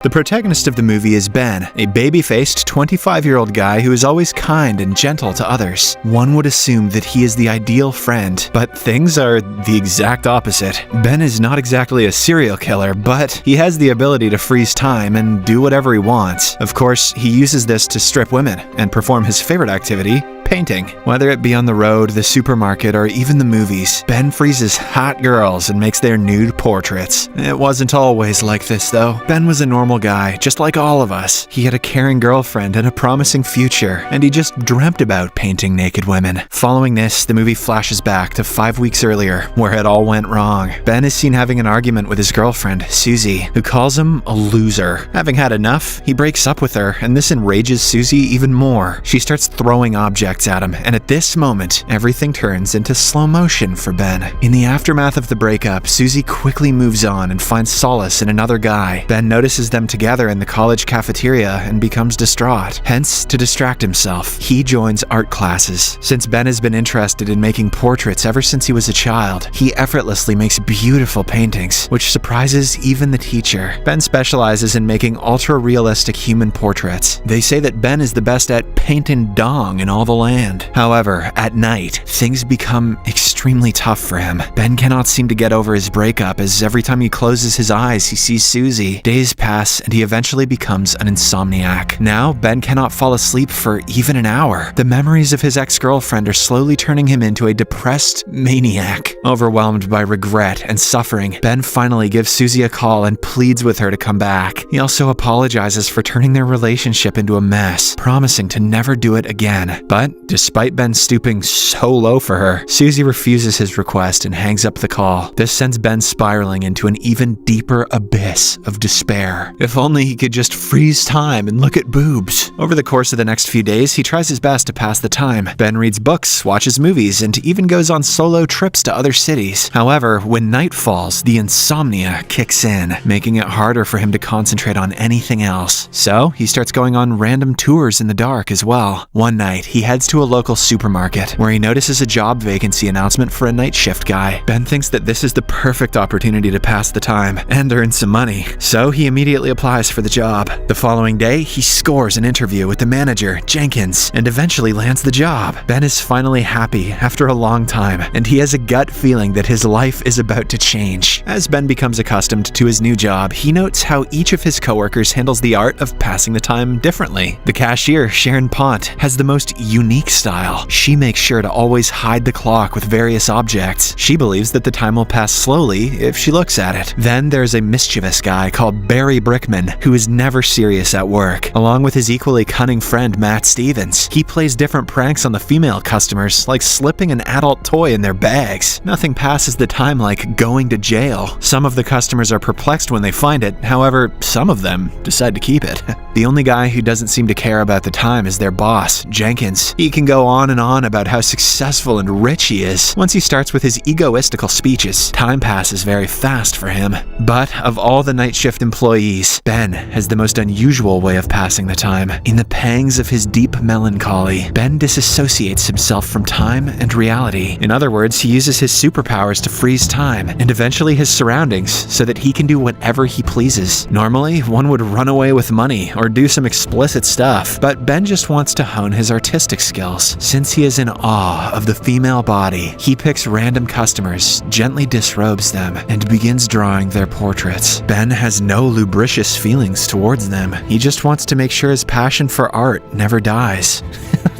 The protagonist of the movie is Ben, a baby-faced 25-year-old guy who is always kind and gentle to others. One would assume that he is the ideal friend, but things are the exact opposite. Ben is not exactly a serial killer, but he has the ability to freeze time and do whatever he wants. Of course, he uses this to strip women and perform his favorite activity, painting. Whether it be on the road, the supermarket, or even the movies, Ben freezes hot girls and makes their nude portraits. It wasn't always like this, though. Ben was a normal guy, just like all of us. He had a caring girlfriend and a promising future, and he just dreamt about painting naked women. Following this, the movie flashes back to 5 weeks earlier, where it all went wrong. Ben is seen having an argument with his girlfriend, Susie, who calls him a loser. Having had enough, he breaks up with her, and this enrages Susie even more. She starts throwing objects at him, and at this moment, everything turns into slow motion for Ben. In the aftermath of the breakup, Susie quickly moves on and finds solace in another guy. Ben notices them together in the college cafeteria and becomes distraught. Hence, to distract himself, he joins art classes. Since Ben has been interested in making portraits ever since he was a child, he effortlessly makes beautiful paintings, which surprises even the teacher. Ben specializes in making ultra-realistic human portraits. They say that Ben is the best at painting dong in all the land. However, at night, things become extremely tough for him. Ben cannot seem to get over his breakup, as every time he closes his eyes, he sees Susie. Days pass, and he eventually becomes an insomniac. Now, Ben cannot fall asleep for even an hour. The memories of his ex-girlfriend are slowly turning him into a depressed maniac. Overwhelmed by regret and suffering, Ben finally gives Susie a call and pleads with her to come back. He also apologizes for turning their relationship into a mess, promising to never do it again. But despite Ben stooping so low for her, Susie refuses his request and hangs up the call. This sends Ben spiraling into an even deeper abyss of despair. If only he could just freeze time and look at boobs. Over the course of the next few days, he tries his best to pass the time. Ben reads books, watches movies, and even goes on solo trips to other cities. However, when night falls, the insomnia kicks in, making it harder for him to concentrate on anything else. So, he starts going on random tours in the dark as well. One night, he heads to a local supermarket, where he notices a job vacancy announcement for a night shift guy. Ben thinks that this is the perfect opportunity to pass the time and earn some money, so he immediately applies for the job. The following day, he scores an interview with the manager, Jenkins, and eventually lands the job. Ben is finally happy after a long time, and he has a gut feeling that his life is about to change. As Ben becomes accustomed to his new job, he notes how each of his coworkers handles the art of passing the time differently. The cashier, Sharon Pont, has the most unique style. She makes sure to always hide the clock with various objects. She believes that the time will pass slowly if she looks at it. Then there's a mischievous guy called Barry Brickman, who is never serious at work. Along with his equally cunning friend Matt Stevens, he plays different pranks on the female customers, like slipping an adult toy in their bags. Nothing passes the time like going to jail. Some of the customers are perplexed when they find it, however, some of them decide to keep it. The only guy who doesn't seem to care about the time is their boss, Jenkins. He can go on and on about how successful and rich he is. Once he starts with his egoistical speeches, time passes very fast for him. But of all the night shift employees, Ben has the most unusual way of passing the time. In the pangs of his deep melancholy, Ben disassociates himself from time and reality. In other words, he uses his superpowers to freeze time and eventually his surroundings so that he can do whatever he pleases. Normally, one would run away with money or do some explicit stuff, but Ben just wants to hone his artistic skills. Since he is in awe of the female body, he picks random customers, gently disrobes them, and begins drawing their portraits. Ben has no lubricious feelings towards them. He just wants to make sure his passion for art never dies.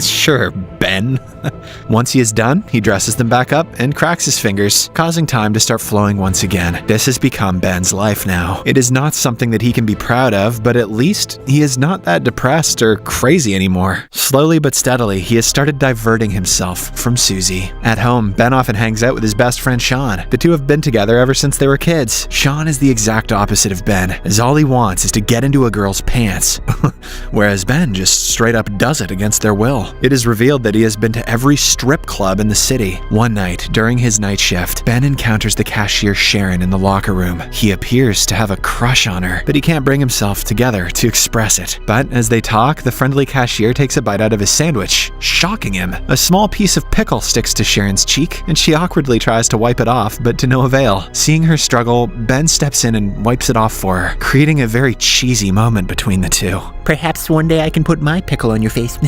Sure, Ben. Once he is done, he dresses them back up and cracks his fingers, causing time to start flowing once again. This has become Ben's life now. It is not something that he can be proud of, but at least he is not that depressed or crazy anymore. Slowly but steadily, he has started diverting himself from Susie. At home, Ben often hangs out with his best friend Sean. The two have been together ever since they were kids. Sean is the exact opposite of Ben, as all he wants is to get into a girl's pants, whereas Ben just straight up does it against their will. It is revealed that he has been to every strip club in the city. One night, during his night shift, Ben encounters the cashier Sharon in the locker room. He appears to have a crush on her, but he can't bring himself together to express it. But as they talk, the friendly cashier takes a bite out of his sandwich much, shocking him. A small piece of pickle sticks to Sharon's cheek, and she awkwardly tries to wipe it off, but to no avail. Seeing her struggle, Ben steps in and wipes it off for her, creating a very cheesy moment between the two. Perhaps one day I can put my pickle on your face.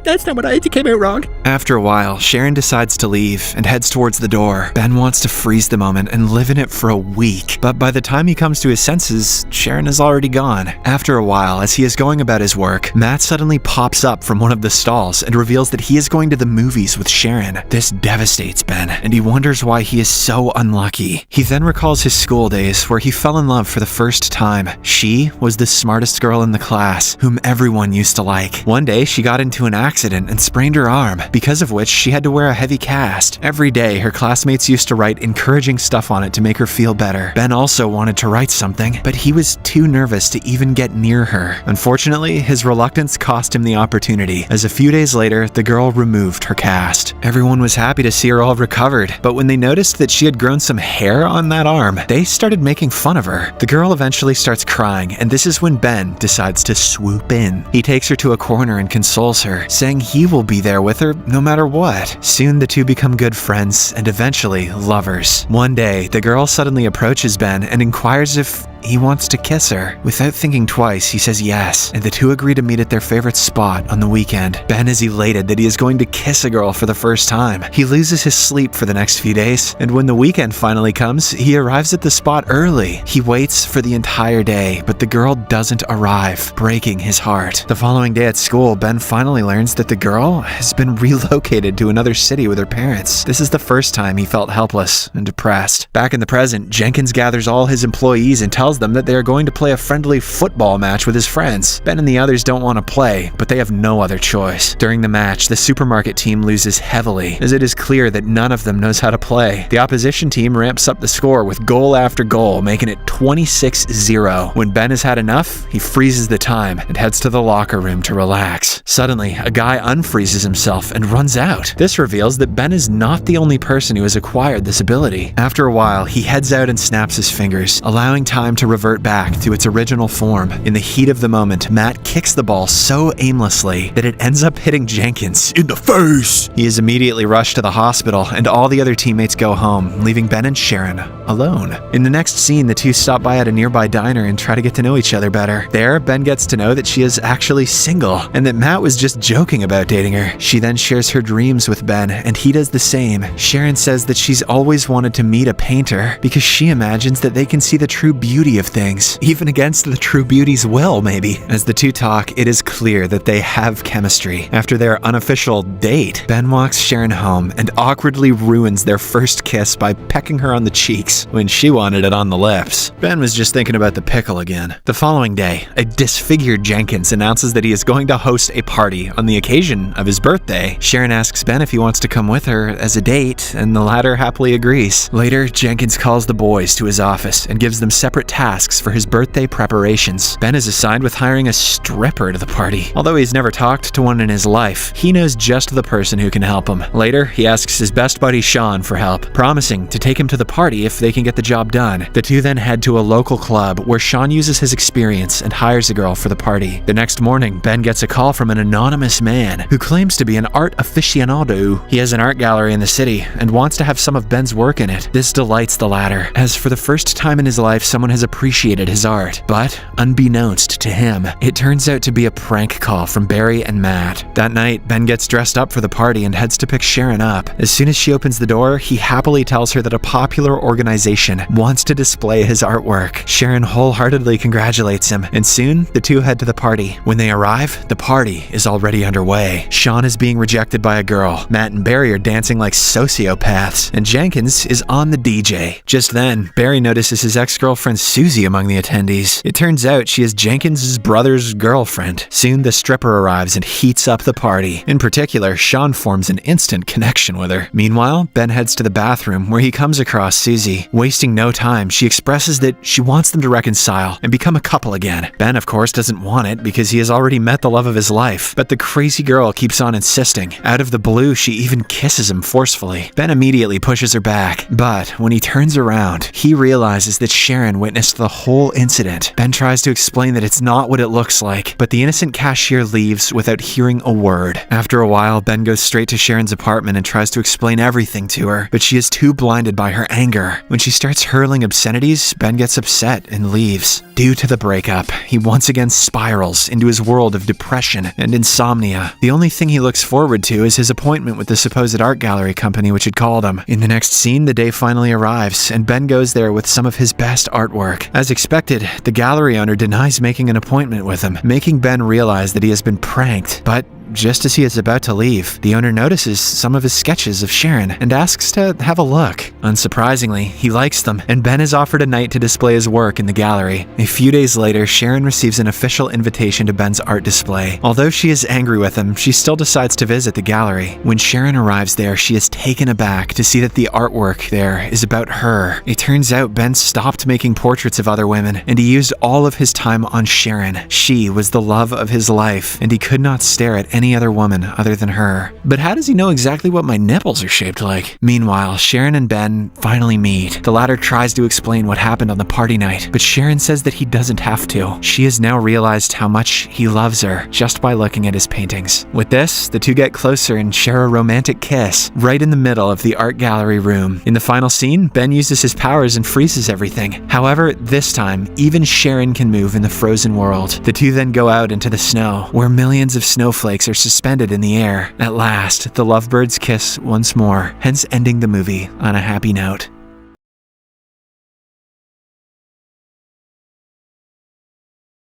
That's not what it came out wrong. After a while, Sharon decides to leave and heads towards the door. Ben wants to freeze the moment and live in it for a week, but by the time he comes to his senses, Sharon is already gone. After a while, as he is going about his work, Matt suddenly pops up from one of the stalls and reveals that he is going to the movies with Sharon. This devastates Ben, and he wonders why he is so unlucky. He then recalls his school days where he fell in love for the first time. She was the smartest girl in the class, whom everyone used to like. One day, she got into an accident and sprained her arm, because of which she had to wear a heavy cast. Every day, her classmates used to write encouraging stuff on it to make her feel better. Ben also wanted to write something, but he was too nervous to even get near her. Unfortunately, his reluctance cost him the opportunity, as a few days later, the girl removed her cast. Everyone was happy to see her all recovered, but when they noticed that she had grown some hair on that arm, they started making fun of her. The girl eventually starts crying, and this is when Ben decides to swoop in. He takes her to a corner and consoles her, saying he will be there with her no matter what. Soon the two become good friends and eventually lovers. One day, the girl suddenly approaches Ben and inquires if he wants to kiss her. Without thinking twice, he says yes, and the two agree to meet at their favorite spot on the weekend. Ben is elated that he is going to kiss a girl for the first time. He loses his sleep for the next few days, and when the weekend finally comes, he arrives at the spot early. He waits for the entire day, but the girl doesn't arrive, breaking his heart. The following day at school, Ben finally learns that the girl has been relocated to another city with her parents. This is the first time he felt helpless and depressed. Back in the present, Jenkins gathers all his employees and tells them that they are going to play a friendly football match with his friends. Ben and the others don't want to play, but they have no other choice. During the match, the supermarket team loses heavily, as it is clear that none of them knows how to play. The opposition team ramps up the score with goal after goal, making it 26-0. When Ben has had enough, he freezes the time and heads to the locker room to relax. Suddenly, a guy unfreezes himself and runs out. This reveals that Ben is not the only person who has acquired this ability. After a while, he heads out and snaps his fingers, allowing time to revert back to its original form. In the heat of the moment, Matt kicks the ball so aimlessly that it ends up hitting Jenkins in the face. He is immediately rushed to the hospital, and all the other teammates go home, leaving Ben and Sharon alone. In the next scene, the two stop by at a nearby diner and try to get to know each other better. There, Ben gets to know that she is actually single, and that Matt was just joking about dating her. She then shares her dreams with Ben, and he does the same. Sharon says that she's always wanted to meet a painter because she imagines that they can see the true beauty of things, even against the true beauty's will, maybe. As the two talk, it is clear that they have chemistry. After their unofficial date, Ben walks Sharon home and awkwardly ruins their first kiss by pecking her on the cheeks when she wanted it on the lips. Ben was just thinking about the pickle again. The following day, a disfigured Jenkins announces that he is going to host a party on the occasion of his birthday. Sharon asks Ben if he wants to come with her as a date, and the latter happily agrees. Later, Jenkins calls the boys to his office and gives them separate tasks for his birthday preparations. Ben is assigned with hiring a stripper to the party. Although he's never talked to one in his life, he knows just the person who can help him. Later, he asks his best buddy Sean for help, promising to take him to the party if they can get the job done. The two then head to a local club where Sean uses his experience and hires a girl for the party. The next morning, Ben gets a call from an anonymous man who claims to be an art aficionado. He has an art gallery in the city and wants to have some of Ben's work in it. This delights the latter, as for the first time in his life, someone has appreciated his art. But, unbeknownst to him, it turns out to be a prank call from Barry and Matt. That night, Ben gets dressed up for the party and heads to pick Sharon up. As soon as she opens the door, he happily tells her that a popular organization wants to display his artwork. Sharon wholeheartedly congratulates him, and soon, the two head to the party. When they arrive, the party is already underway. Sean is being rejected by a girl. Matt and Barry are dancing like sociopaths, and Jenkins is on the DJ. Just then, Barry notices his ex-girlfriend Susie among the attendees. It turns out she is Jenkins' brother's girlfriend. Soon, the stripper arrives and heats up the party. In particular, Sean forms an instant connection with her. Meanwhile, Ben heads to the bathroom where he comes across Susie. Wasting no time, she expresses that she wants them to reconcile and become a couple again. Ben, of course, doesn't want it because he has already met the love of his life, but the crazy girl keeps on insisting. Out of the blue, she even kisses him forcefully. Ben immediately pushes her back, but when he turns around, he realizes that Sharon witnessed witnessed the whole incident. Ben tries to explain that it's not what it looks like, but the innocent cashier leaves without hearing a word. After a while, Ben goes straight to Sharon's apartment and tries to explain everything to her, but she is too blinded by her anger. When she starts hurling obscenities, Ben gets upset and leaves. Due to the breakup, he once again spirals into his world of depression and insomnia. The only thing he looks forward to is his appointment with the supposed art gallery company which had called him. In the next scene, the day finally arrives, and Ben goes there with some of his best artwork. As expected, the gallery owner denies making an appointment with him, making Ben realize that he has been pranked. But just as he is about to leave, the owner notices some of his sketches of Sharon and asks to have a look. Unsurprisingly, he likes them, and Ben is offered a night to display his work in the gallery. A few days later, Sharon receives an official invitation to Ben's art display. Although she is angry with him, she still decides to visit the gallery. When Sharon arrives there, she is taken aback to see that the artwork there is about her. It turns out Ben stopped making portraits of other women, and he used all of his time on Sharon. She was the love of his life, and he could not stare at any other woman other than her. But how does he know exactly what my nipples are shaped like? Meanwhile, Sharon and Ben finally meet. The latter tries to explain what happened on the party night, but Sharon says that he doesn't have to. She has now realized how much he loves her just by looking at his paintings. With this, the two get closer and share a romantic kiss right in the middle of the art gallery room. In the final scene, Ben uses his powers and freezes everything. However, this time, even Sharon can move in the frozen world. The two then go out into the snow, where millions of snowflakes are suspended in the air. At last, the lovebirds kiss once more, hence ending the movie on a happy note.